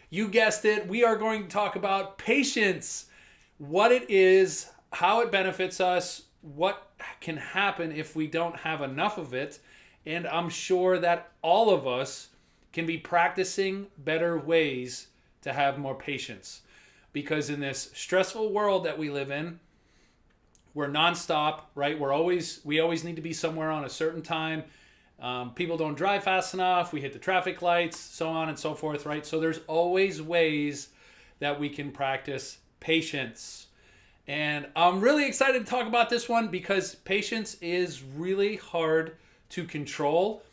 You guessed it. We are going to talk about patience, what it is, how it benefits us, what can happen if we don't have enough of it. And I'm sure that all of us can be practicing better ways to have more patience. Because in this stressful world that we live in, we're nonstop, right? We always need to be somewhere on a certain time. People don't drive fast enough. We hit the traffic lights, so on and so forth, right? So there's always ways that we can practice patience. And I'm really excited to talk about this one because patience is really hard to control.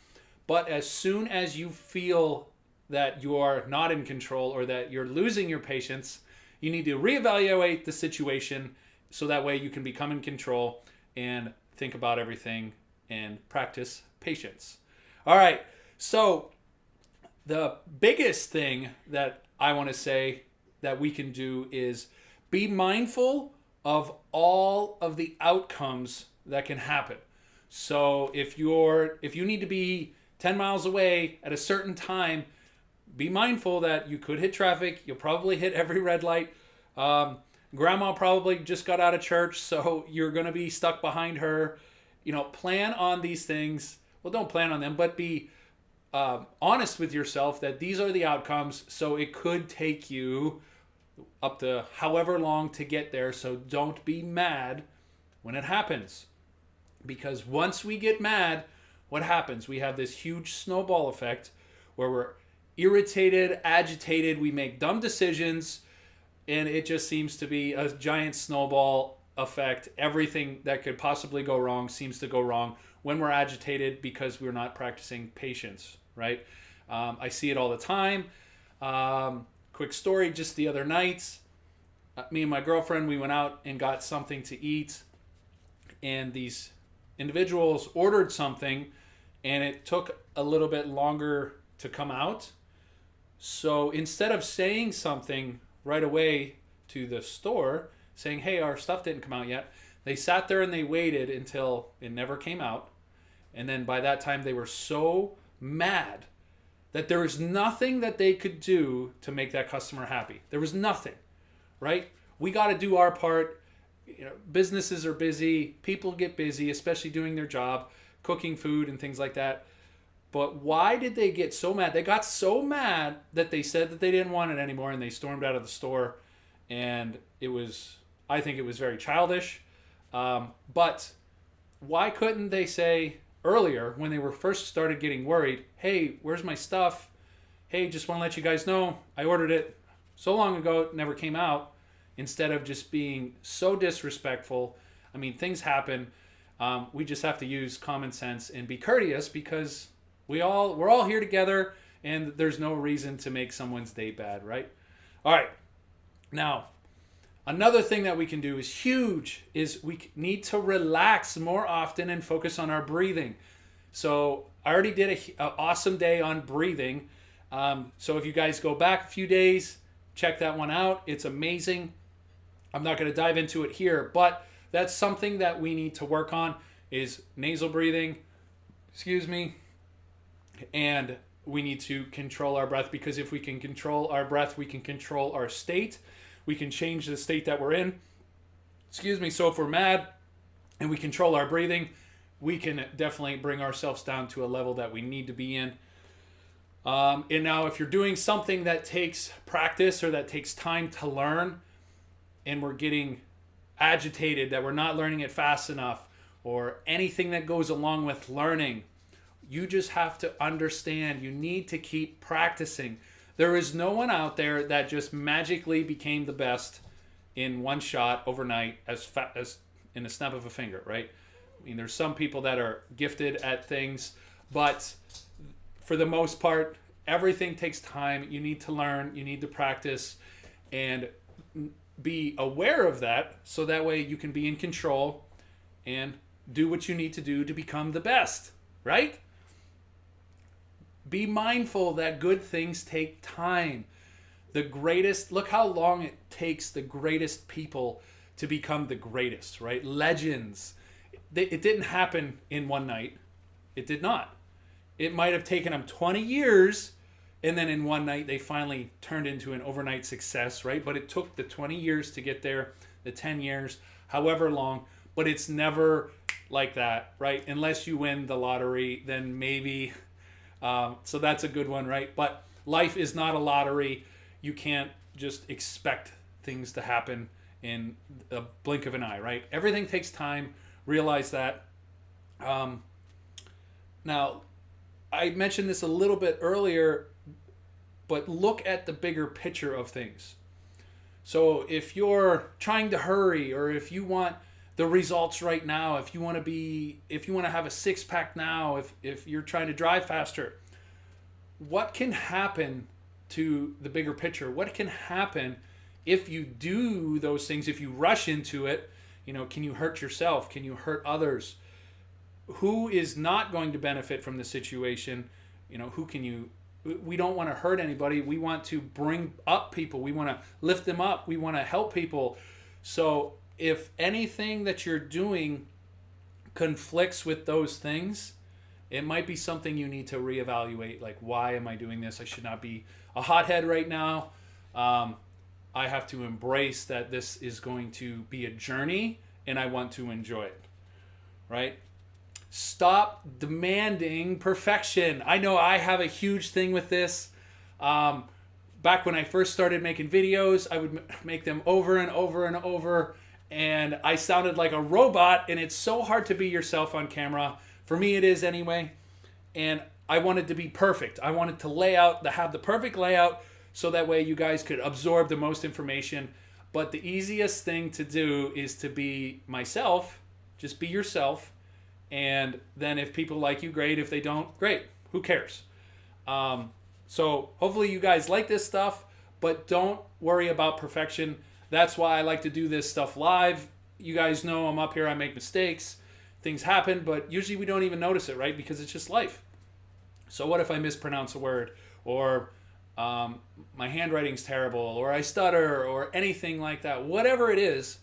But as soon as you feel that you are not in control or that you're losing your patience, you need to reevaluate the situation so that way you can become in control and think about everything and practice patience. All right, so the biggest thing that I want to say that we can do is be mindful of all of the outcomes that can happen. So if you need to be 10 miles away at a certain time, be mindful that you could hit traffic. You'll probably hit every red light. Grandma probably just got out of church, so you're going to be stuck behind her. Plan on these things. Well, don't plan on them, but be honest with yourself that these are the outcomes. So it could take you up to however long to get there. So don't be mad when it happens. Because once we get mad, what happens? We have this huge snowball effect where we're irritated, agitated, we make dumb decisions, and it just seems to be a giant snowball effect. Everything that could possibly go wrong seems to go wrong when we're agitated because we're not practicing patience, right? I see it all the time. Quick story, just the other night, me and my girlfriend, we went out and got something to eat, and these individuals ordered something, and it took a little bit longer to come out. So instead of saying something right away to the store, saying, hey, our stuff didn't come out yet, they sat there and they waited until it never came out. And then by that time, they were so mad that there was nothing that they could do to make that customer happy. There was nothing, right? We got to do our part. Businesses are busy. People get busy, especially doing their job, cooking food and things like that. But why did they get so mad? They got so mad that they said that they didn't want it anymore and they stormed out of the store. And I think it was very childish. But why couldn't they say earlier when they were first started getting worried, hey, where's my stuff? Hey, just want to let you guys know I ordered it so long ago, it never came out. Instead of just being so disrespectful. I mean, things happen. We just have to use common sense and be courteous because we're all here together and there's no reason to make someone's day bad, right? All right. Now, another thing that we can do is huge is we need to relax more often and focus on our breathing. So I already did an awesome day on breathing. So if you guys go back a few days, check that one out. It's amazing. I'm not going to dive into it here, but that's something that we need to work on is nasal breathing. Excuse me. And we need to control our breath because if we can control our breath, we can control our state. We can change the state that we're in. Excuse me. So if we're mad and we control our breathing, we can definitely bring ourselves down to a level that we need to be in. And now if you're doing something that takes practice or that takes time to learn and we're getting agitated that we're not learning it fast enough or anything that goes along with learning, you just have to understand you need to keep practicing. There is no one out there that just magically became the best in one shot overnight as in a snap of a finger, right? I mean, there's some people that are gifted at things, but for the most part, everything takes time. You need to learn, you need to practice, and be aware of that so that way you can be in control and do what you need to do to become the best, right? Be mindful that good things take time. Look how long it takes the greatest people to become the greatest, right? Legends. It didn't happen in one night. It did not. It might have taken them 20 years And then in one night, they finally turned into an overnight success, right? But it took the 20 years to get there, the 10 years, however long. But it's never like that, right? Unless you win the lottery, then maybe. So that's a good one, right? But life is not a lottery. You can't just expect things to happen in a blink of an eye, right? Everything takes time. Realize that. Now, I mentioned this a little bit earlier, but look at the bigger picture of things. So if you're trying to hurry, or if you want the results right now, if you want to have a six-pack now, if you're trying to drive faster, what can happen to the bigger picture? What can happen if you do those things, if you rush into it? Can you hurt yourself? Can you hurt others? Who is not going to benefit from the situation? We don't want to hurt anybody. We want to bring up people. We want to lift them up. We want to help people. So if anything that you're doing conflicts with those things, it might be something you need to reevaluate. Like, why am I doing this? I should not be a hothead right now. I have to embrace that this is going to be a journey and I want to enjoy it, right? Stop demanding perfection. I know I have a huge thing with this. Back when I first started making videos, I would make them over and over and over, and I sounded like a robot, and it's so hard to be yourself on camera. For me, it is anyway. And I wanted to be perfect. I wanted to have the perfect layout, so that way you guys could absorb the most information. But the easiest thing to do is to be myself. Just be yourself. And then if people like you, great. If they don't, great. Who cares? So hopefully you guys like this stuff, but don't worry about perfection. That's why I like to do this stuff live. You guys know I'm up here. I make mistakes. Things happen, but usually we don't even notice it, right? Because it's just life. So what if I mispronounce a word, or my handwriting's terrible, or I stutter, or anything like that? Whatever it is,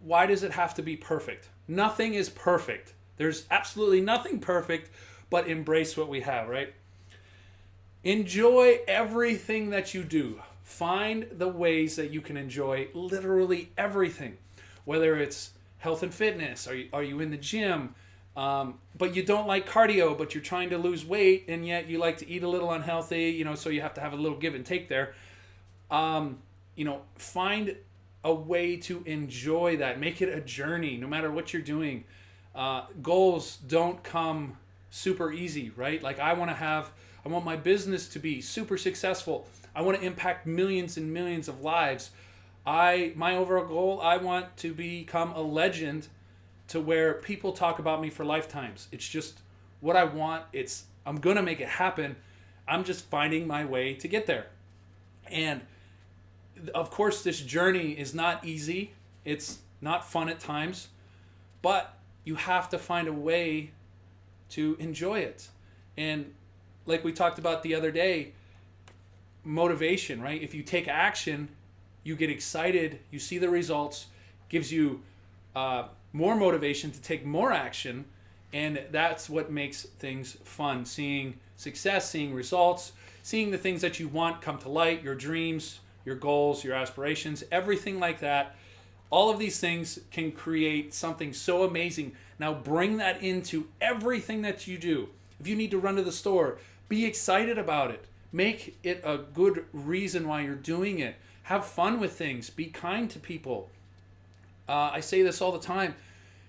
why does it have to be perfect? Nothing is perfect. There's absolutely nothing perfect, but embrace what we have, right? Enjoy everything that you do. Find the ways that you can enjoy literally everything, whether it's health and fitness. Are you in the gym, but you don't like cardio, but you're trying to lose weight, and yet you like to eat a little unhealthy, so you have to have a little give and take there. Find a way to enjoy that. Make it a journey, no matter what you're doing. Goals don't come super easy, right? Like I want my business to be super successful. I want to impact millions and millions of lives. My overall goal, I want to become a legend to where people talk about me for lifetimes. It's just what I want. I'm going to make it happen. I'm just finding my way to get there. And of course, this journey is not easy. It's not fun at times, but you have to find a way to enjoy it. And like we talked about the other day, motivation, right? If you take action, you get excited, you see the results, gives you more motivation to take more action, and that's what makes things fun. Seeing success, seeing results, seeing the things that you want come to light, your dreams, your goals, your aspirations, everything like that. All of these things can create something so amazing. Now bring that into everything that you do. If you need to run to the store, be excited about it. Make it a good reason why you're doing it. Have fun with things. Be kind to people. I say this all the time.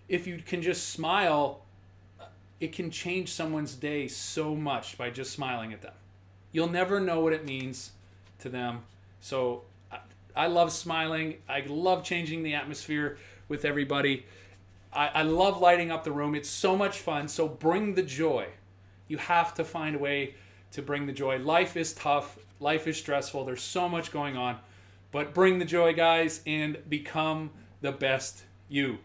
If you can just smile, it can change someone's day so much by just smiling at them. You'll never know what it means to them. So I love smiling. I love changing the atmosphere with everybody. I love lighting up the room. It's so much fun. So bring the joy. You have to find a way to bring the joy. Life is tough. Life is stressful. There's so much going on. But bring the joy, guys, and become the best you.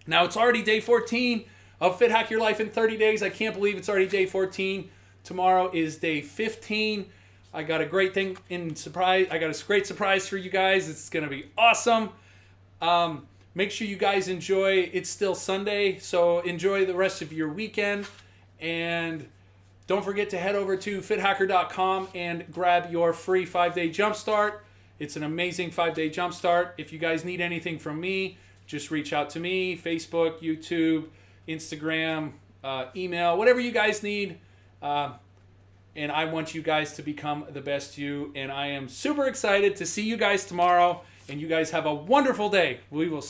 Now, it's already day 14 of FitHack Your Life in 30 days. I can't believe it's already day 14. Tomorrow is day 15. I got a great thing in surprise. I got a great surprise for you guys. It's going to be awesome. Make sure you guys enjoy. It's still Sunday, so enjoy the rest of your weekend. And Don't forget to head over to FitHacker.com and grab your free 5-day jumpstart. It's an amazing 5-day jumpstart. If you guys need anything from me, just reach out to me. Facebook, YouTube, Instagram, email, whatever you guys need. And I want you guys to become the best you. And I am super excited to see you guys tomorrow. And you guys have a wonderful day. We will see